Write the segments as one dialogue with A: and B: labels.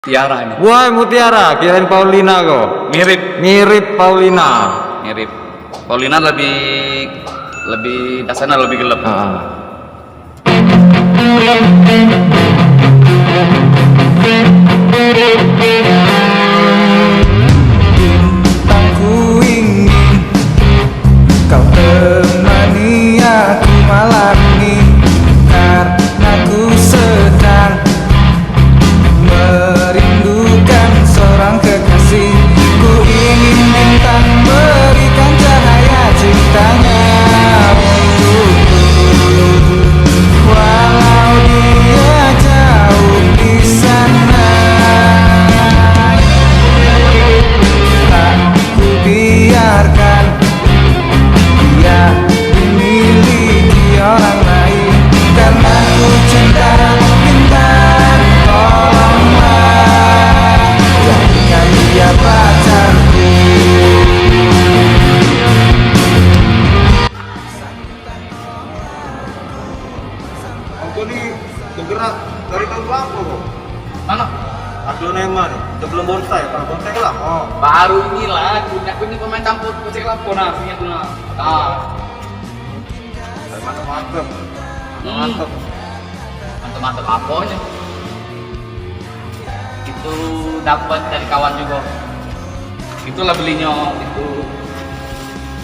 A: Tiara ini.
B: Wah, Mutiara, kirain Paulina kok.
A: Mirip,
B: Mirip Paulina.
A: mirip. Paulina lebih dasarnya lebih gelap.
B: Ah.
C: Aku ingin kau temani aku malam ini, karena ku sedang merindukan seorang kekasih. Ku ingin bintang berikan cahaya cintanya untukku, walau dia jauh di sana. Tak ku biarkan dia dimiliki orang lain, karena ku cinta bintang. Tolonglah jadikan dia pacarku.
B: Aku nih bergerak dari tahun berapa kok?
A: Mana?
B: Aglonema nih, sebelum bonsai, kalau bonsai kan lama.
A: Baru inilah, aku ini pemain campur kucing lapor nasinya tuh nah.
B: Dari mana mantep?
A: Hmm.
B: Mantep.
A: Mantep-mantep apanya? Itu dapat dari kawan juga. Itulah belinya itu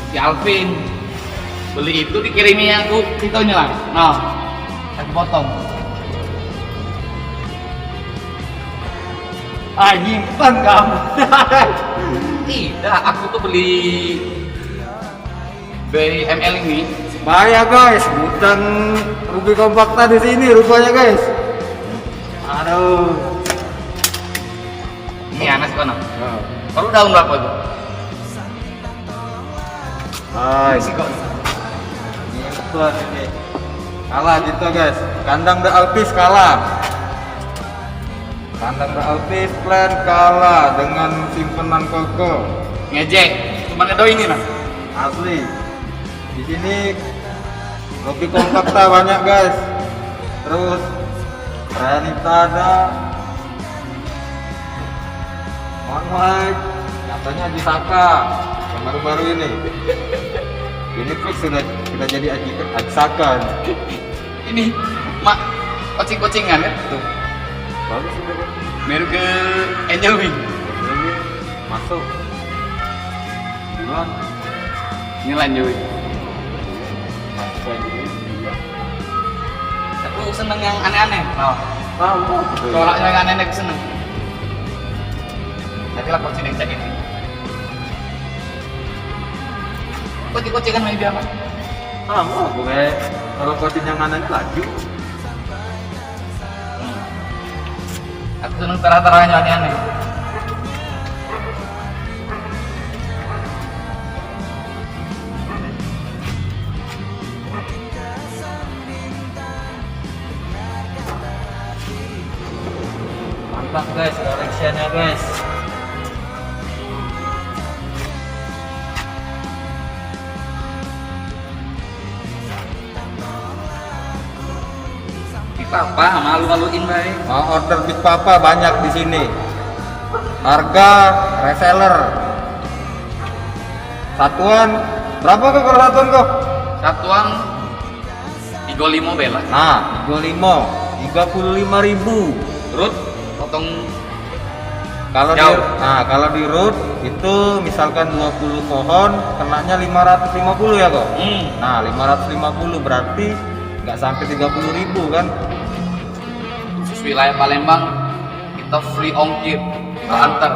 A: si Alvin. Beli itu dikirimnya aku itunya lah. Nah, aku potong. Nyimpan kamu. Tidak, aku tuh beli BML ini.
B: Bahaya guys, bukan rugi kompakta di sini rupanya guys. Aduh.
A: Ini anak sih mana? Baru daun berapa itu?
B: Hai,
A: Sih kok.
B: nyimpen ini. Kalah gitu guys. Kandang The Alpis kalah. Kandang The Alpis plan kalah dengan simpenan koko.
A: Ngejek, cuma ngedo ini nah.
B: Asli. Di sini rugi kompakta banyak guys. Terus Renita ada. Mike katanya Aji Saka yang baru-baru ini. Ini fix sudah jadi Aji Saka.
A: Ini mak kocing-kocingan kan tuh.
B: Bagus sudah kan.
A: Meru ke Angel Wing.
B: Ini masuk. Duluan.
A: Ini Angel Wing.
B: Masuk aja dulu.
A: Aku seneng yang aneh-aneh. Nah,
B: Tahu.
A: coraknya yang aneh-aneh aku seneng. Nanti lah kocing yang cek ini. Kocing-kocingan main biasa.
B: Sama gue kalau coaching yang anaknya laju.
A: Aku seneng tera-teranya aneh-aneh.
B: Mantap guys, koleksiannya guys.
A: Di papa malu-maluin bae.
B: Order Big Papa banyak di sini. Harga reseller. Satuan berapa kok kalau satuan kok?
A: Satuan 35 bela.
B: Nah, 35.000.
A: Terus potong
B: Kalau di,
A: Jauh.
B: kalau di root itu misalkan 20 pohon kenanya 550 ya kok. Nah, 550 berarti nggak sampai 30.000 kan?
A: khusus wilayah Palembang kita free ongkir, kita antar.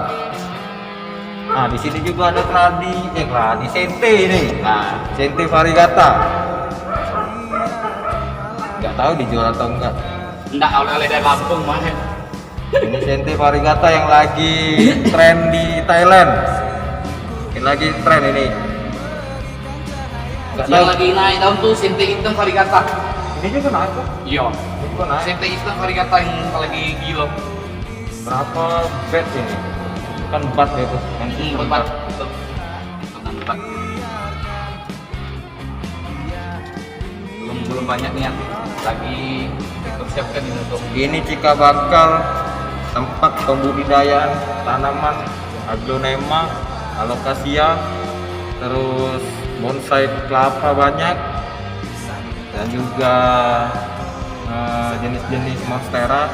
B: Nah, di sini juga ada kladi sente ini. Nah, sente variegata. Nggak tahu dijual atau enggak.
A: Enggak oleh-oleh dari Lampung mah.
B: Ini sente variegata yang lagi tren di Thailand. Ini lagi tren ini. Nggak
A: Yang
B: tahu.
A: lagi naik daun tuh sente hitam variegata.
B: Ini juga naik kok.
A: Iya.
B: Ini juga naik.
A: Sente hitam variegata yang lagi gila.
B: Berapa bed ini? Kan 4 gitu. Kan
A: Empat. Betul. Bukan empat. Belum banyak niat. Lagi dipersiapkan ini untuk
B: Ini cikal bakal tempat pembudidayaan tanaman aglonema, alocasia, terus bonsai kelapa banyak, dan juga jenis-jenis monstera.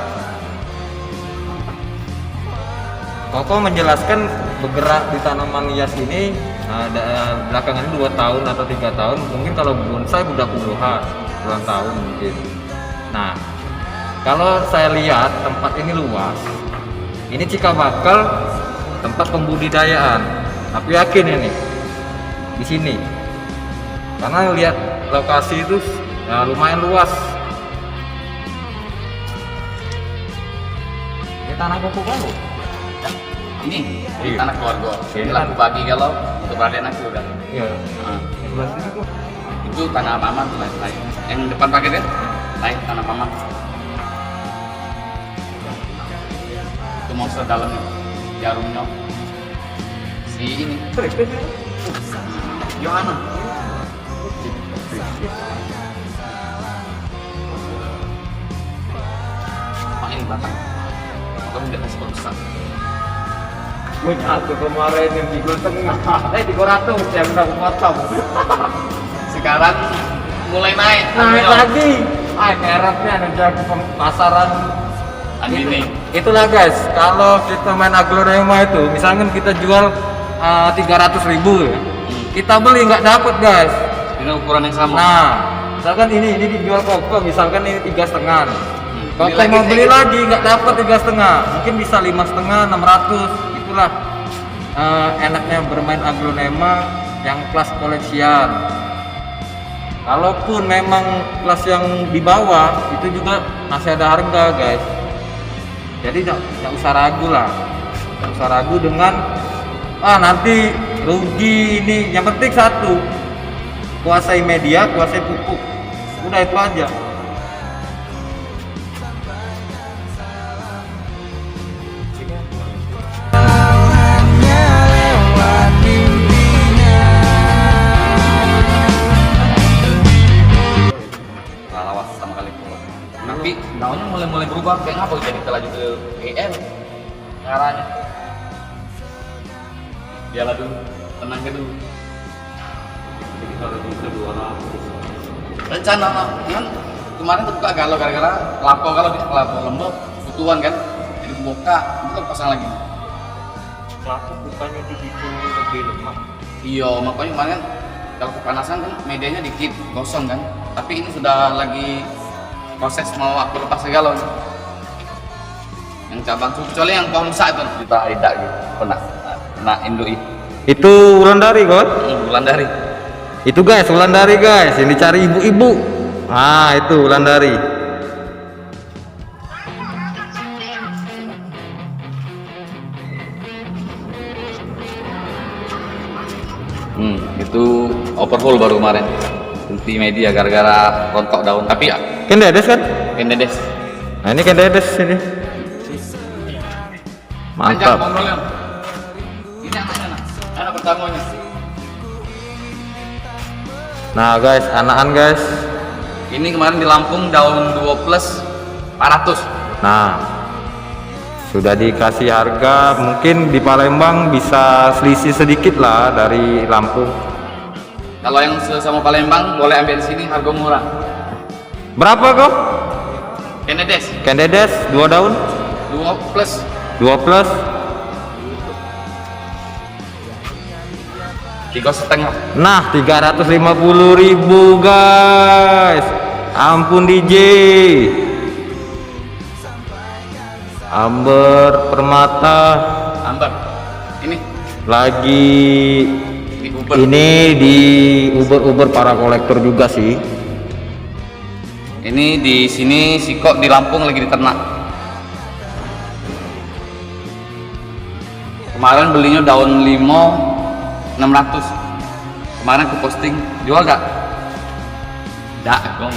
B: Koko menjelaskan bergerak di tanaman hias ini belakangan 2 tahun atau 3 tahun, mungkin kalau bonsai udah puluhan tahun mungkin. Nah, kalau saya lihat tempat ini luas, ini cikal bakal tempat pembudidayaan. Aku yakin ini di sini, karena lihat lokasi itu ya, lumayan luas. Ini tanah koko kamu?
A: Ini
B: Iya.
A: tanah keluarga.
B: Iya.
A: Ini aku bagi kalau untuk adik aku udah.
B: Iya.
A: Nah,
B: Sebelah sini kok.
A: itu tanah paman lain. Yang depan pakai lain tanah paman. Itu monster dalamnya, jarumnya. Si ini. Johanna. Pak ini batang. Kamu tidak kasih besar.
B: Punya aku kemarin yang di Gulteng, di Goratus yang udah potong.
A: Sekarang mulai naik.
B: Naik lagi. Keretnya ada jago pasaran.
A: Ini.
B: Itulah guys, kalau kita main aglonema itu, misalkan kita jual 300.000 ya, kita beli nggak dapat guys.
A: Ini ukuran yang sama.
B: Nah, misalkan ini dijual koko, misalkan ini 3,5. Koko
A: Beli lagi,
B: mau beli
A: saya-
B: lagi nggak dapat 3,5, mungkin bisa 5,5, 600. Itulah enaknya bermain aglonema yang kelas koleksian. Kalaupun memang kelas yang di bawah itu juga masih ada harga guys. Jadi nggak usah ragu lah, nggak usah ragu dengan nanti rugi ini. Yang penting satu, kuasai media, kuasai pupuk, udah itu aja.
C: hanya lewat mimpinya.
A: Lawas pertama kali keluar. Tapi daunnya mulai berubah kayak ngapa jadi terlanjut ke GL ngaranya. Biarlah dulu, tenang ke dulu. Jadi kalau bisa 200. Rencana kan kemarin tuh buka galau gara-gara lapo kalau di lapo lembab butuhan kan. Jadi buka itu pasang lagi.
B: Kelapa bukannya dibikin lebih lemah.
A: Iya, makanya kemarin kalau kepanasan kan medianya dikit gosong kan. Tapi ini sudah lagi proses mau aku lepas segala. Yang cabang kecuali yang konsa itu kita tidak gitu. Pernah indui.
B: Itu Wulandari God.
A: Bulan dari.
B: Itu guys, Wulandari guys, yang dicari ibu-ibu. Ah, itu Wulandari.
A: Itu overhaul baru kemarin. Henti media gara-gara rontok daun. Tapi ya,
B: Kendedes kan?
A: pendedes.
B: Nah, ini Kendedes ini.
A: Panjang
B: Mantap.
A: ngobrolnya. Ini anaknya nak. Anak pertamanya.
B: Nah guys, anakan guys.
A: Ini kemarin di Lampung daun 2 plus 400.
B: Nah, sudah dikasih harga, mungkin di Palembang bisa selisih sedikit lah dari Lampung.
A: Kalau yang sama Palembang boleh ambil di sini harga murah.
B: Berapa kok?
A: Kendedes
B: Kendedes 2 daun,
A: 2 plus
B: 2 plus.
A: 3,5.
B: Nah, 350.000 guys. Ampun DJ. Amber Permata
A: Amber. Ini
B: lagi
A: di Uber.
B: ini di Uber para kolektor juga sih.
A: Ini di sini si kok di Lampung lagi diternak. Kemarin belinya daun limo 600. Kemarin aku posting jual gak? Gak, gong.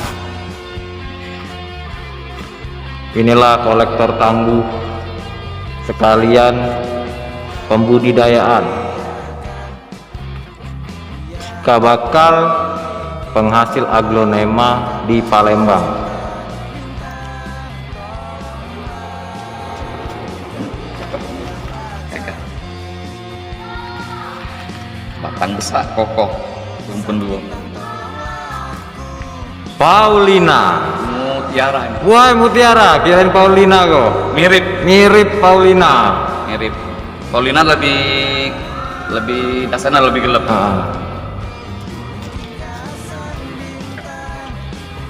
B: Inilah kolektor tangguh sekalian pembudidayaan. Cikal bakal penghasil aglonema di Palembang.
A: Tang besar kokoh rumpun dua.
B: Paulina.
A: Mutiara ini.
B: Wah, Mutiara, kirain Paulina kok. Mirip Paulina.
A: Mirip. Paulina lebih dasarnya lebih gelap.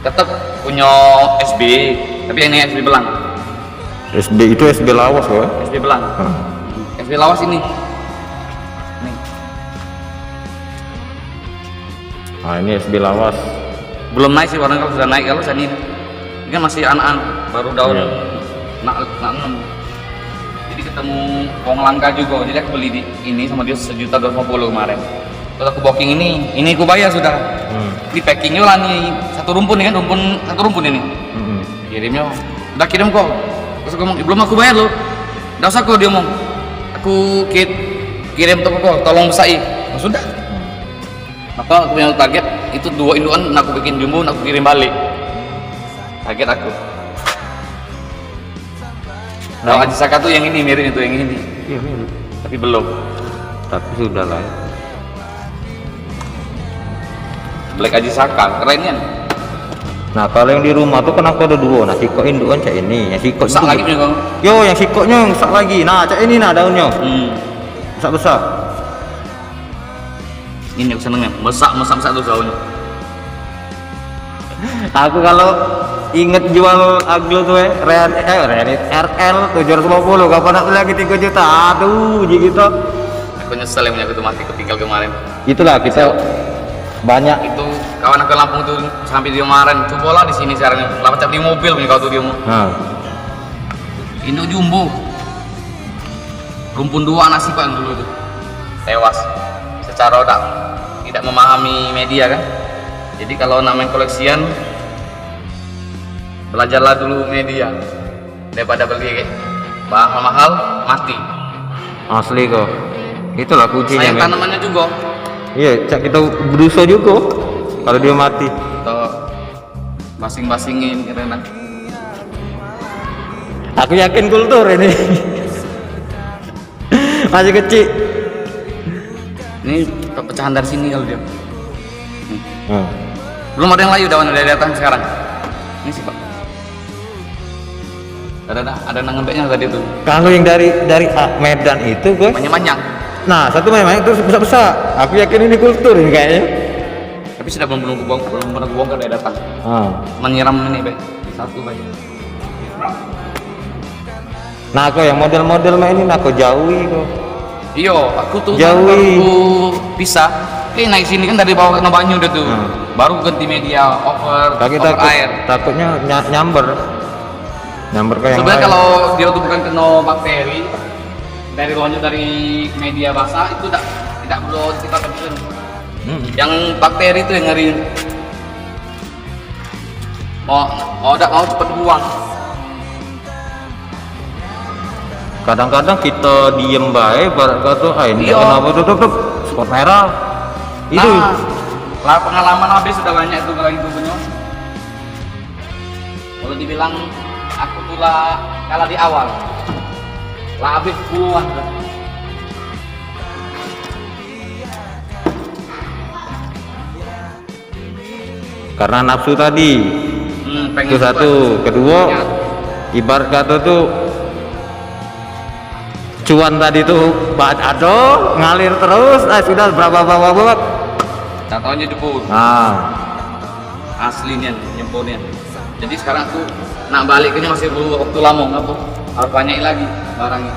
A: Tetap punya SB, tapi ini SB belang.
B: SB itu SB lawas kok.
A: SB belang. SB lawas ini. Nih.
B: Nah, ini SB lawas.
A: Belum naik sih, warna kalau sudah naik kalau ini kan masih anak-anak baru daun nak 6. Jadi ketemu wong langka juga, jadi aku beli di ini sama dia 1.250.000 kemarin. Terus aku booking ini aku bayar sudah. Di packingnya lah nih satu rumpun nih kan, satu rumpun ini. Kirimnya udah kirim kok. Terus aku ngomong belum aku bayar loh. Udah usah kok, dia ngomong aku kirim toko kok, tolong besai. Oh, sudah. Maka aku punya target itu 2 induan, aku bikin jumbo, aku kirim balik. Target aku. Nah, Haji Saka tuh yang ini mirip itu yang ini.
B: Iya, mirip.
A: Tapi belum.
B: Tapi sudah lah.
A: Black Haji Saka, kerennya.
B: Nah, kalau yang di rumah tuh kenapa ada 2? Nah, siko induan cak ini, yang siko
A: Besar lagi punya kau.
B: Yo, yang sikonya yang besar lagi. Nah, cak ini nah daunnya. Besar.
A: Ini aku senengnya, besar tuh daunnya.
B: Aku kalau inget jual aglo tuh RL 750, kapan aku lagi 3 juta. Aduh, gitu.
A: Aku nyesel yang punya aku tuh mati ketinggal kemarin.
B: Itulah kita banyak.
A: Itu kawan aku Lampung tuh sampai dia kemarin. Tuh bola di sini sekarang. Lama cap di mobil punya kau tuh dia mau. Ini jumbo. Rumpun 2 anak sih yang dulu tuh. Tewas. Secara tidak memahami media kan. Jadi kalau namanya koleksian, belajarlah dulu media daripada beli bahan mahal mati.
B: Asli kok. Itulah kuncinya.
A: Sayang tanamannya juga.
B: Iya, cak kita berusaha juga kalau dia mati.
A: Kita basing-basingin karena
B: aku yakin kultur ini. Masih kecil.
A: ini pecahan dari sini kalau dia. Belum ada yang layu daun dari datang sekarang. Ini sih Pak. Ada nangembeknya tadi tuh.
B: Kalau yang dari Medan itu gue
A: Manyang-manyang.
B: nah satu banyak terus besar. Aku yakin ini kultur ini kayaknya.
A: Tapi sudah belum pernah bongkar dari datang. Menyiram ini Be. Satu Be.
B: Nah aku yang model-model main ini aku jauhi kok.
A: Iya, aku tuh
B: jauhi.
A: Baru pisah. Naik sini kan dari bawah kena banyu udah tuh. Baru ganti media over air.
B: Takutnya nyamber ke yang
A: sebenarnya
B: lain.
A: Kalau dia tuh bukan kena bakteri dari luarnya dari media basah itu tidak perlu kita temukan. Yang bakteri itu yang ngeri. Mau cepat buang.
B: Kadang-kadang kita diem baik barat kata ini kenapa tutup spot merah itu
A: lah pengalaman habis sudah banyak itu kalau itu punya. Kalau dibilang aku tuh lah kalah di awal lah habis puluhan.
B: karena nafsu tadi itu satu, kedua ibarat kata tuh cuan tadi tuh ngalir terus sudah berapa
A: contohnya jebul aslinya nyemponnya. Jadi sekarang aku nak baliknya masih perlu waktu lama ngapa harus banyak lagi barangnya.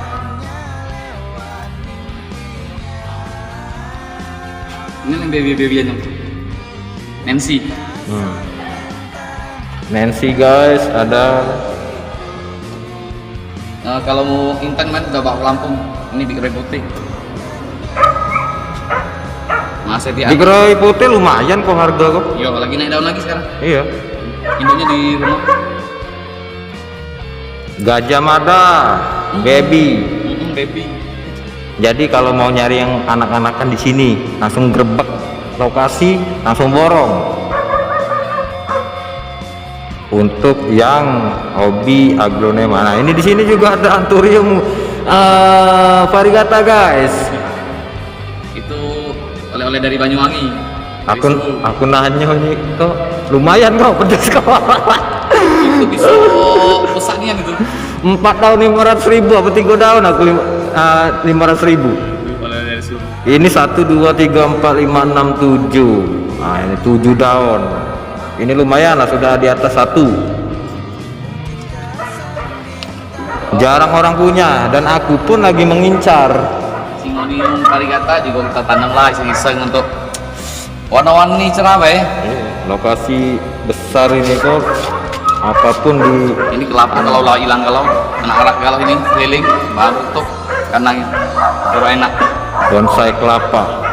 A: Ini yang baby-babyannya
B: Nancy guys ada.
A: Kalau mau intan kan udah bawa ke Lampung, ini di Gerai Putih. Masih di
B: Gerai Putih lumayan kok harga kok.
A: Iya, lagi naik daun lagi sekarang.
B: Iya.
A: Indonya di rumah.
B: Gajah Mada, baby.
A: Baby.
B: Jadi kalau mau nyari yang anak-anakan di sini, langsung grebek lokasi, langsung borong. Untuk yang hobi aglonema, nah ini di sini juga ada anthurium variegata guys.
A: Itu oleh Oleh dari Banyuwangi.
B: Aku nanya nih kok lumayan kok pedas kok.
A: Itu bisa besarnya gitu.
B: 4 tahun 500.000 apa 3 tahun aku 500.000.
A: Oleh dari Sulu.
B: Ini 1 2 3 4 5 6 7. Nah, ini 7 tahun. Ini lumayan lah, sudah di atas 1. Jarang orang punya dan aku pun lagi mengincar.
A: Singonium varigata juga kita tanam lah iseng-iseng untuk warna-warni cerah ya.
B: Lokasi besar ini kok, apapun di
A: Ini kelapa kalau lah hilang kalau anak arak kalau ini keliling baru tuh kandangnya baru enak.
B: bonsai kelapa.